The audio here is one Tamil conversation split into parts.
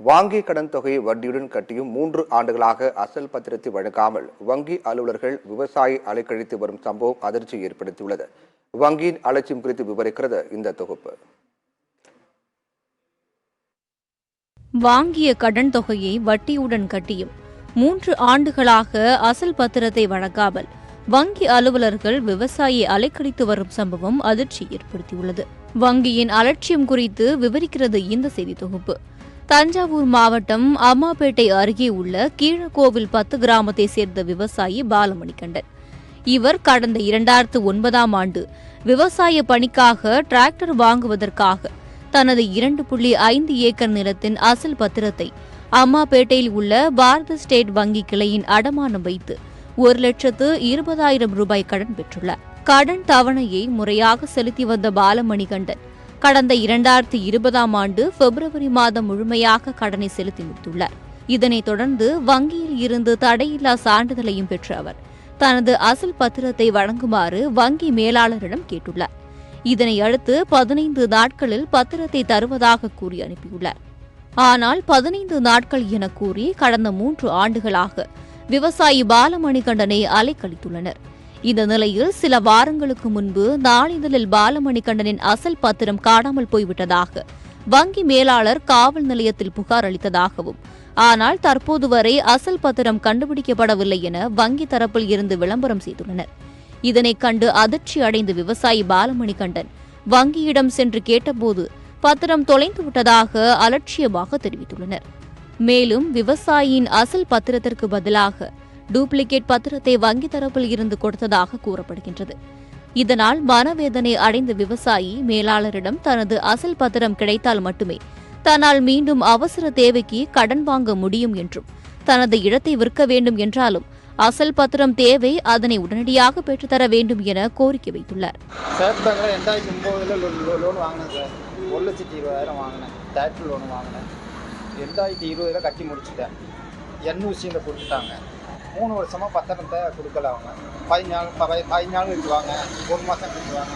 வாங்கிய கடன் தொகையை வட்டியுடன் கட்டியும் 3 ஆண்டுகளாக அசல் பத்திரத்தை வழங்காமல் வங்கி அலுவலர்கள் விவசாயி அலைக்கழித்து வரும் சம்பவம் அதிர்ச்சி ஏற்படுத்தியுள்ளது. வங்கியின் அலட்சியம் குறித்து விவரிக்கிறது இந்த தொகுப்பு. வாங்கிய கடன் தொகையை வட்டியுடன் கட்டியும் 3 ஆண்டுகளாக அசல் பத்திரத்தை வழங்காமல் வங்கி அலுவலர்கள் விவசாயியை அலைக்கழித்து வரும் சம்பவம் அதிர்ச்சி ஏற்படுத்தியுள்ளது. வங்கியின் அலட்சியம் குறித்து விவரிக்கிறது இந்த செய்தி தொகுப்பு. தஞ்சாவூர் மாவட்டம் அம்மாப்பேட்டை அருகே உள்ள கீழக்கோவில் 10 கிராமத்தை சேர்ந்த விவசாயி பாலமணிகண்டன். இவர் கடந்த 2009ஆம் ஆண்டு விவசாய பணிக்காக டிராக்டர் வாங்குவதற்காக தனது 2.5 ஏக்கர் நிலத்தின் அசல் பத்திரத்தை அம்மாப்பேட்டையில் உள்ள பாரத ஸ்டேட் வங்கி கிளையின் அடமானம் வைத்து 1,20,000 ரூபாய் கடன் பெற்றுள்ளார். கடன் தவணையை முறையாக செலுத்தி வந்த பாலமணிகண்டன் கடந்த 2020ஆம் ஆண்டு பிப்ரவரி மாதம் முழுமையாக கடனை செலுத்தி முடித்துள்ளார். இதனைத் தொடர்ந்து வங்கியில் இருந்து தடையில்லா சான்றிதழையும் பெற்ற அவர் தனது அசல் பத்திரத்தை வழங்குமாறு வங்கி மேலாளரிடம் கேட்டுள்ளார். இதனை அடுத்து 15 நாட்களில் பத்திரத்தை தருவதாக கூறி அனுப்பியுள்ளார். ஆனால் 15 நாட்கள் என கூறி கடந்த 3 ஆண்டுகளாக விவசாயி பாலமணிகண்டனை அலைக்கழித்துள்ளனர். இந்த நிலையில் சில வாரங்களுக்கு முன்பு நாளிதழில் பாலமணிகண்டனின் அசல் பத்திரம் காணாமல் போய்விட்டதாக வங்கி மேலாளர் காவல் நிலையத்தில் புகார் அளித்ததாகவும், ஆனால் தற்போது வரை அசல் பத்திரம் கண்டுபிடிக்கப்படவில்லை என வங்கி தரப்பில் இருந்து விளம்பரம் செய்துள்ளனர். இதனைக் கண்டு அதிர்ச்சி அடைந்த விவசாயி பாலமணிகண்டன் வங்கியிடம் சென்று கேட்டபோது பத்திரம் தொலைந்துவிட்டதாக அலட்சியமாக தெரிவித்துள்ளனர். மேலும் விவசாயியின் அசல் பத்திரத்திற்கு பதிலாக டூப்ளிகேட் பத்திரத்தை வங்கி தரப்பில் இருந்து கொடுத்ததாக கூறப்படுகின்றது. இதனால் மனவேதனை அடைந்த விவசாயி மேலாளரிடம் தனது அசல் பத்திரம் கிடைத்தால் மட்டுமே தன்னால் மீண்டும் அவசர தேவைக்கு கடன் வாங்க முடியும் என்றும், தனது இடத்தை விற்க வேண்டும் என்றாலும் அசல் பத்திரம் தேவை, அதனை உடனடியாக பெற்றுத்தர வேண்டும் என கோரிக்கை வைத்துள்ளார். ஸ்டேட் பேங்க்ல 2009 லோன் வாங்கினேன் சார். 1,20,000 வாங்கினேன். டிராக்டர் லோன் வாங்கினேன். 2020 கட்டி முடிச்சுட்டேன். NOC கொடுத்துட்டாங்க. 3 வருஷமா பத்திரத்தை கொடுக்கல. அவங்க 15 நாள் இருக்குவாங்க, 1 மாதம் இருக்குவாங்க,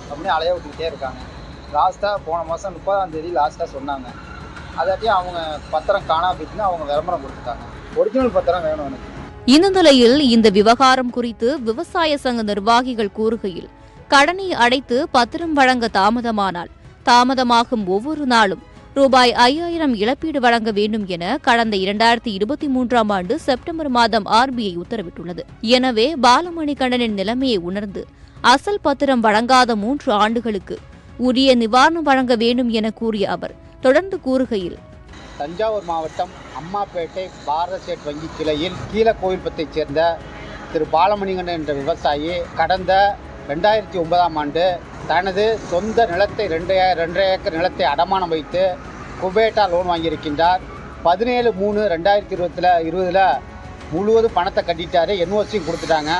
அப்படின்னு அலைய விட்டுக்கிட்டே இருக்காங்க. லாஸ்ட்டாக போன மாதம் 30ஆம் தேதி லாஸ்ட்டாக சொன்னாங்க. அதாட்டி அவங்க பத்திரம் காணா போயிட்டுன்னு அவங்க விளம்பரம் கொடுத்துட்டாங்க. ஒரிஜினல் பத்திரம் வேணும் எனக்கு. இந்த நிலையில் இந்த விவகாரம் குறித்து விவசாய சங்க நிர்வாகிகள் கூறுகையில், கடனை அடைத்து பத்திரம் வழங்க தாமதமாகும் ஒவ்வொரு நாளும் ரூபாய் 5,000 இழப்பீடு வழங்க வேண்டும் என கடந்த 2023ஆம் ஆண்டு செப்டம்பர் மாதம் RBI உத்தரவிட்டுள்ளது. எனவே பாலமணிகண்டனின் நிலைமையை உணர்ந்து அசல் பத்திரம் வழங்காத 3 ஆண்டுகளுக்கு உரிய நிவாரணம் வழங்க வேண்டும் என கூறிய அவர் தொடர்ந்து கூறுகையில், தஞ்சாவூர் மாவட்டம் அம்மாப்பேட்டை பாரத ஸ்டேட் வங்கி கிளையில் கீழக்கோவில்பத்தைச் சேர்ந்த திரு பாலமணிகண்டன் என்ற விவசாயி கடந்த 2009ஆம் ஆண்டு தனது சொந்த நிலத்தை 2 ஏக்கர் நிலத்தை அடமானம் வைத்து குபேட்டா லோன் வாங்கியிருக்கின்றார். 17/3/2020 முழுவதும் பணத்தை கட்டிட்டாரு. NOC கொடுத்துட்டாங்க.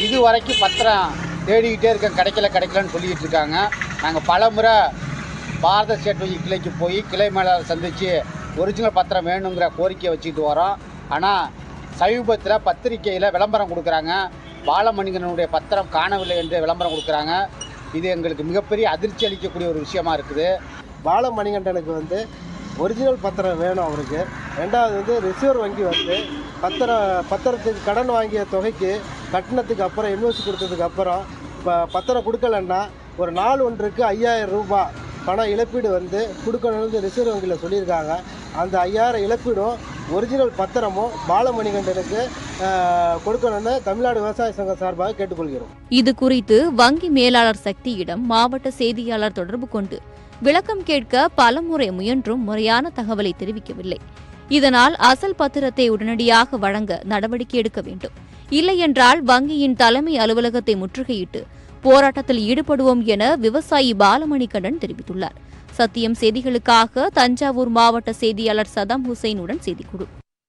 இது வரைக்கும் பத்திரம் தேடிக்கிட்டே இருக்க, கிடைக்கலன்னு சொல்லிக்கிட்டு இருக்காங்க. நாங்கள் பல முறை பாரத ஸ்டேட் வங்கி கிளைக்கு போய் கிளை மேலாளர் சந்தித்து ஒரிஜினல் பத்திரம் வேணுங்கிற கோரிக்கையை வச்சுக்கிட்டு வரோம். ஆனால் சமீபத்தில் பத்திரிகையில் விளம்பரம் கொடுக்குறாங்க, பாலமணிகண்டனுடைய பத்திரம் காணவில்லை என்று விளம்பரம் கொடுக்குறாங்க. இது எங்களுக்கு மிகப்பெரிய அதிர்ச்சி அளிக்கக்கூடிய ஒரு விஷயமா இருக்குது. பாலமணிகண்டனுக்கு ஒரிஜினல் பத்திரம் வேணும். அவருக்கு ரெண்டாவது ரிசர்வ் வங்கி பத்திரத்துக்கு கடன் வாங்கிய தொகைக்கு கட்டணத்துக்கு அப்புறம் NOC கொடுத்ததுக்கு அப்புறம் இப்போ பத்திரம் கொடுக்கலன்னா ஒரு நாள் ஒன்றுக்கு 5,000 ரூபாய் பணம் இழப்பீடு கொடுக்கணும்னு ரிசர்வ் வங்கியில் சொல்லியிருக்காங்க. அந்த 5,000 இழப்பீடும் ஒரிஜினல் பத்திரமும் பாலமணிகண்டனுக்கு கொடுக்கணும்னு தமிழ்நாடு விவசாய சங்கம் சார்பாக கேட்டுக்கொள்கிறோம். இது குறித்து வங்கி மேலாளர் சக்தியிடம் மாவட்ட செய்தியாளர் தொடர்பு கொண்டு விளக்கம் கேட்க பலமுறை முயன்றும் முறையான தகவலை தெரிவிக்கவில்லை. இதனால் அசல் பத்திரத்தை உடனடியாக வழங்க நடவடிக்கை எடுக்க வேண்டும், இல்லையென்றால் வங்கியின் தலைமை அலுவலகத்தை முற்றுகையிட்டு போராட்டத்தில் ஈடுபடுவோம் என விவசாயி பாலமணிகண்டன் தெரிவித்துள்ளார். சத்தியம் செய்திகளுக்காக தஞ்சாவூர் மாவட்ட செய்தியாளர் சதாம் ஹுசைனுடன் செய்திக்குழு.